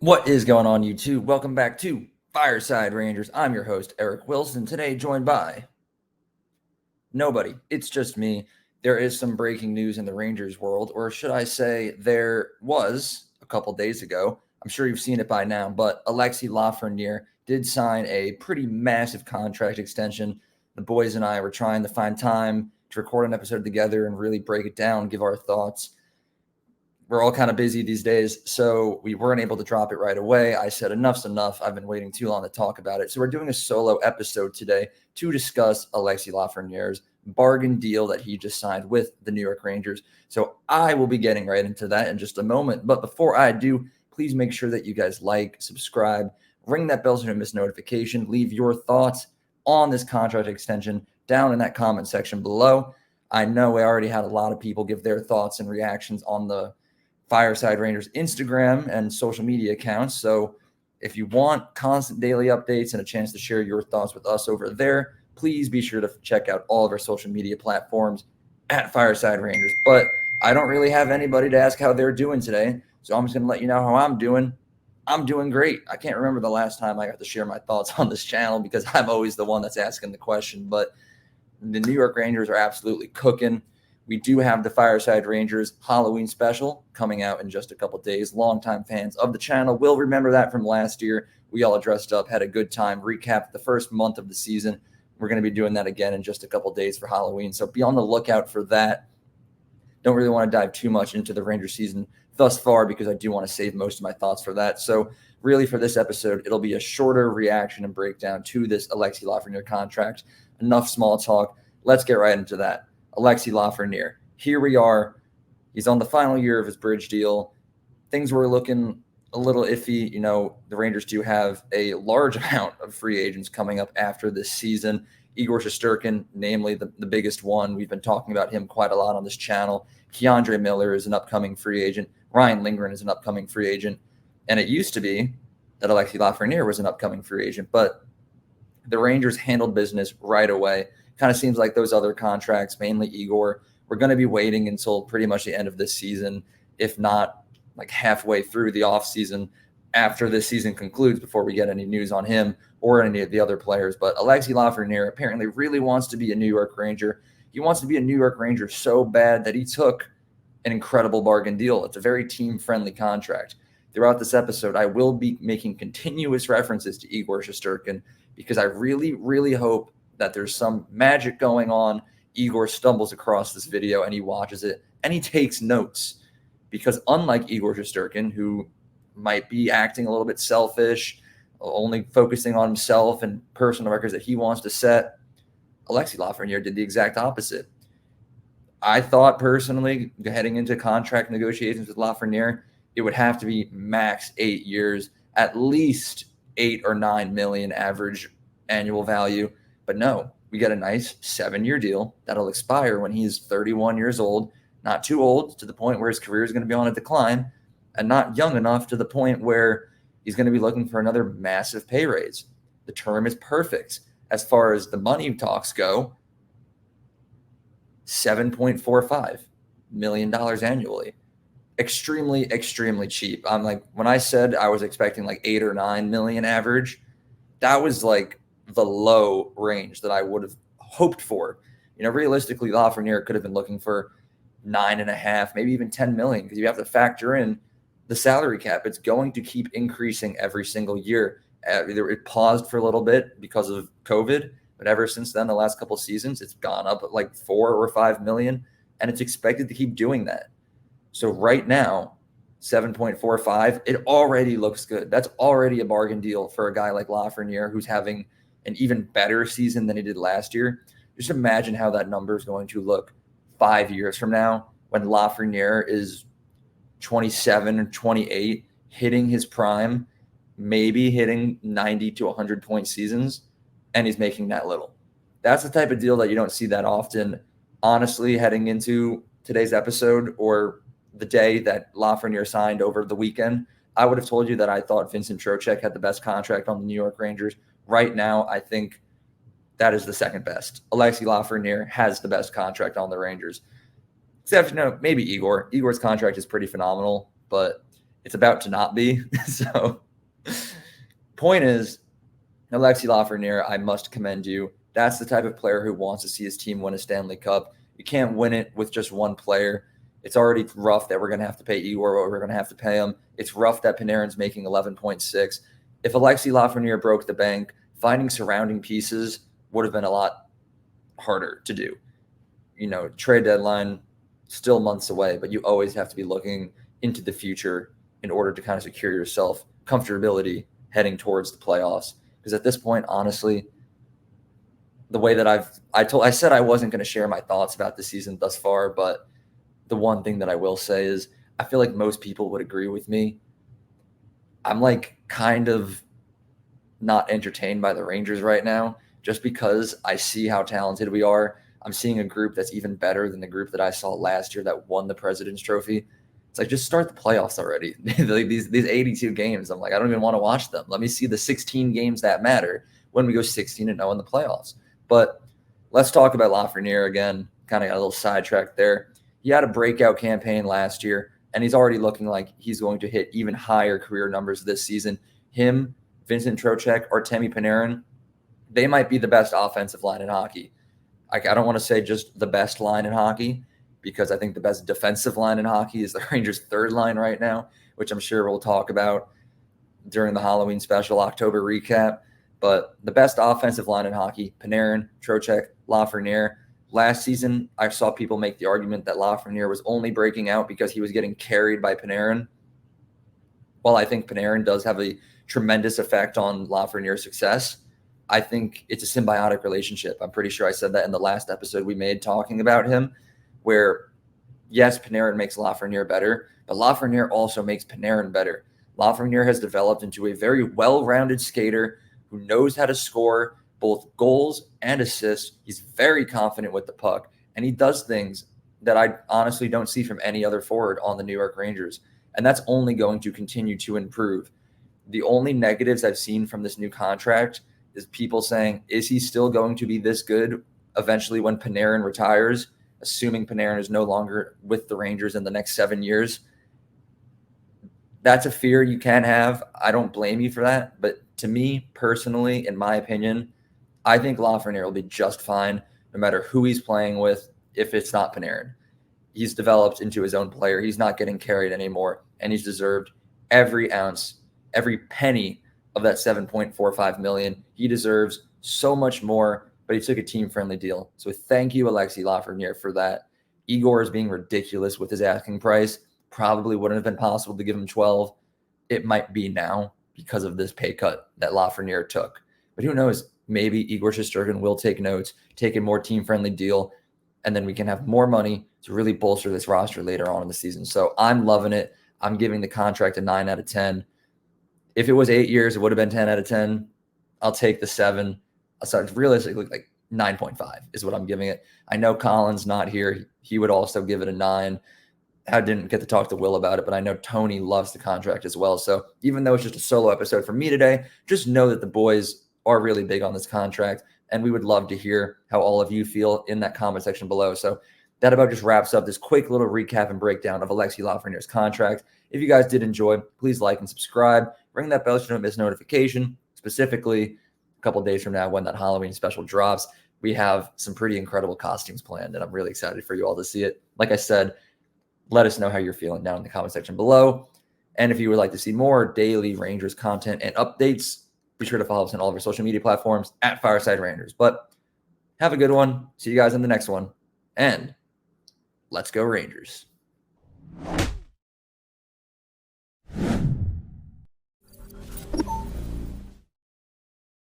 What is going on, YouTube? Welcome back to Fireside Rangers. I'm your host, Eric Wilson, today joined by nobody. It's just me. There is some breaking news in the Rangers world, or should I say, there was a couple days ago. I'm sure you've seen it by now, but Alexi Lafreniere did sign a pretty massive contract extension. The boys and I were trying to find time to record an episode together and really break it down, give our thoughts. We're all kind of busy these days, so we weren't able to drop it right away. I said, enough's enough. I've been waiting too long to talk about it. So we're doing a solo episode today to discuss Alexi Lafreniere's bargain deal that he just signed with the New York Rangers. So I will be getting right into that in just a moment. But before I do, please make sure that you guys like, subscribe, ring that bell so you don't miss notification, leave your thoughts on this contract extension down in that comment section below. I know we already had a lot of people give their thoughts and reactions on the Fireside Rangers Instagram and social media accounts. So if you want constant daily updates and a chance to share your thoughts with us over there, please be sure to check out all of our social media platforms at Fireside Rangers. But I don't really have anybody to ask how they're doing today, so I'm just going to let you know how I'm doing. I'm doing great. I can't remember the last time I got to share my thoughts on this channel because I'm always the one that's asking the question, but the New York Rangers are absolutely cooking. We do have the Fireside Rangers Halloween special coming out in just a couple days. Longtime fans of the channel will remember that from last year. We all dressed up, had a good time, recapped the first month of the season. We're going to be doing that again in just a couple days for Halloween. So be on the lookout for that. Don't really want to dive too much into the Ranger season thus far because I do want to save most of my thoughts for that. So really for this episode, it'll be a shorter reaction and breakdown to this Alexi Lafreniere contract. Enough small talk. Let's get right into that. Alexi Lafreniere. Here we are. He's on the final year of his bridge deal. Things were looking a little iffy. You know, the Rangers do have a large amount of free agents coming up after this season. Igor Shesterkin, namely the biggest one. We've been talking about him quite a lot on this channel. Keandre Miller is an upcoming free agent. Ryan Lindgren is an upcoming free agent. And it used to be that Alexi Lafreniere was an upcoming free agent, but the Rangers handled business right away. Kind of seems like those other contracts, mainly Igor, we're going to be waiting until pretty much the end of this season, if not like halfway through the offseason after this season concludes before we get any news on him or any of the other players. But Alexi Lafreniere apparently really wants to be a New York Ranger. He wants to be a New York Ranger so bad that he took an incredible bargain deal. It's a very team-friendly contract. Throughout this episode, I will be making continuous references to Igor Shesterkin because I really, really hope that there's some magic going on. Igor stumbles across this video and he watches it and he takes notes because unlike Igor Shesterkin, who might be acting a little bit selfish, only focusing on himself and personal records that he wants to set, Alexi Lafreniere did the exact opposite. I thought personally, heading into contract negotiations with Lafreniere, it would have to be max 8 years, at least 8 or 9 million average annual value. But no, we get a nice 7-year deal that'll expire when he's 31 years old, not too old to the point where his career is going to be on a decline, and not young enough to the point where he's going to be looking for another massive pay raise. The term is perfect. As far as the money talks go, $7.45 million annually. Extremely, extremely cheap. I'm like, when I said I was expecting like 8 or 9 million average, that was like the low range that I would have hoped for. You know, realistically, Lafreniere could have been looking for 9.5, maybe even 10 million, because you have to factor in the salary cap. It's going to keep increasing every single year. It paused for a little bit because of COVID, but ever since then, the last couple of seasons, it's gone up at like 4 or 5 million, and it's expected to keep doing that. So right now, 7.45, it already looks good. That's already a bargain deal for a guy like Lafreniere who's having an even better season than he did last year. Just imagine how that number is going to look 5 years from now when Lafreniere is 27 or 28, hitting his prime, maybe hitting 90 to 100-point seasons, and he's making that little. That's the type of deal that you don't see that often. Honestly, heading into today's episode or the day that Lafreniere signed over the weekend, I would have told you that I thought Vincent Trocheck had the best contract on the New York Rangers. Right now, I think that is the second best. Alexi Lafreniere has the best contract on the Rangers. Except, maybe Igor. Igor's contract is pretty phenomenal, but It's about to not be. So point is, Alexi Lafreniere, I must commend you. That's the type of player who wants to see his team win a Stanley Cup. You can't win it with just one player. It's already rough that we're going to have to pay Igor what we're going to have to pay him. It's rough that Panarin's making 11.6. If Alexi Lafreniere broke the bank, finding surrounding pieces would have been a lot harder to do. Trade deadline still months away, but you always have to be looking into the future in order to kind of secure yourself comfortability heading towards the playoffs. Because at this point, honestly, the way that I said I wasn't going to share my thoughts about the season thus far, but the one thing that I will say is I feel like most people would agree with me. I'm kind of not entertained by the Rangers right now, just because I see how talented we are. I'm seeing a group that's even better than the group that I saw last year that won the President's Trophy. It's just start the playoffs already. these 82 games, I'm I don't even want to watch them. Let me see the 16 games that matter when we go 16-0 in the playoffs. But let's talk about Lafreniere again. Kind of got a little sidetracked there. He had a breakout campaign last year, and he's already looking like he's going to hit even higher career numbers this season. Him, Vincent Trocheck, Artemi Panarin, they might be the best offensive line in hockey. I don't want to say just the best line in hockey, because I think the best defensive line in hockey is the Rangers' third line right now, which I'm sure we'll talk about during the Halloween special October recap. But the best offensive line in hockey, Panarin, Trocheck, Lafreniere. Last season, I saw people make the argument that Lafreniere was only breaking out because he was getting carried by Panarin. While I think Panarin does have a tremendous effect on Lafreniere's success, I think it's a symbiotic relationship. I'm pretty sure I said that in the last episode we made talking about him, where, yes, Panarin makes Lafreniere better, but Lafreniere also makes Panarin better. Lafreniere has developed into a very well-rounded skater who knows how to score both goals and assists. He's very confident with the puck, and he does things that I honestly don't see from any other forward on the New York Rangers, and that's only going to continue to improve. The only negatives I've seen from this new contract is people saying, is he still going to be this good eventually when Panarin retires, assuming Panarin is no longer with the Rangers in the next 7 years? That's a fear you can have. I don't blame you for that. But to me personally, in my opinion, I think Lafreniere will be just fine no matter who he's playing with if it's not Panarin. He's developed into his own player. He's not getting carried anymore, and he's deserved every ounce, every penny of that $7.45 million. He deserves so much more, but he took a team-friendly deal. So thank you, Alexi Lafreniere, for that. Igor is being ridiculous with his asking price. Probably wouldn't have been possible to give him 12. It might be now because of this pay cut that Lafreniere took. But who knows? Maybe Igor Shesterkin will take notes, take a more team-friendly deal, and then we can have more money to really bolster this roster later on in the season. So I'm loving it. I'm giving the contract a 9 out of 10. If it was 8 years, it would have been 10 out of 10. I'll take the 7. So realistically, 9.5 is what I'm giving it. I know Colin's not here. He would also give it a 9. I didn't get to talk to Will about it, but I know Tony loves the contract as well. So even though it's just a solo episode for me today, just know that the boys are really big on this contract, and we would love to hear how all of you feel in that comment section below. So that about just wraps up this quick little recap and breakdown of Alexi Lafreniere's contract. If you guys did enjoy, please like and subscribe. Ring that bell so you don't miss notification. Specifically, a couple days from now when that Halloween special drops, we have some pretty incredible costumes planned, and I'm really excited for you all to see it. Like I said, let us know how you're feeling down in the comment section below. And if you would like to see more daily Rangers content and updates, be sure to follow us on all of our social media platforms at Fireside Rangers. But have a good one. See you guys in the next one. And let's go Rangers.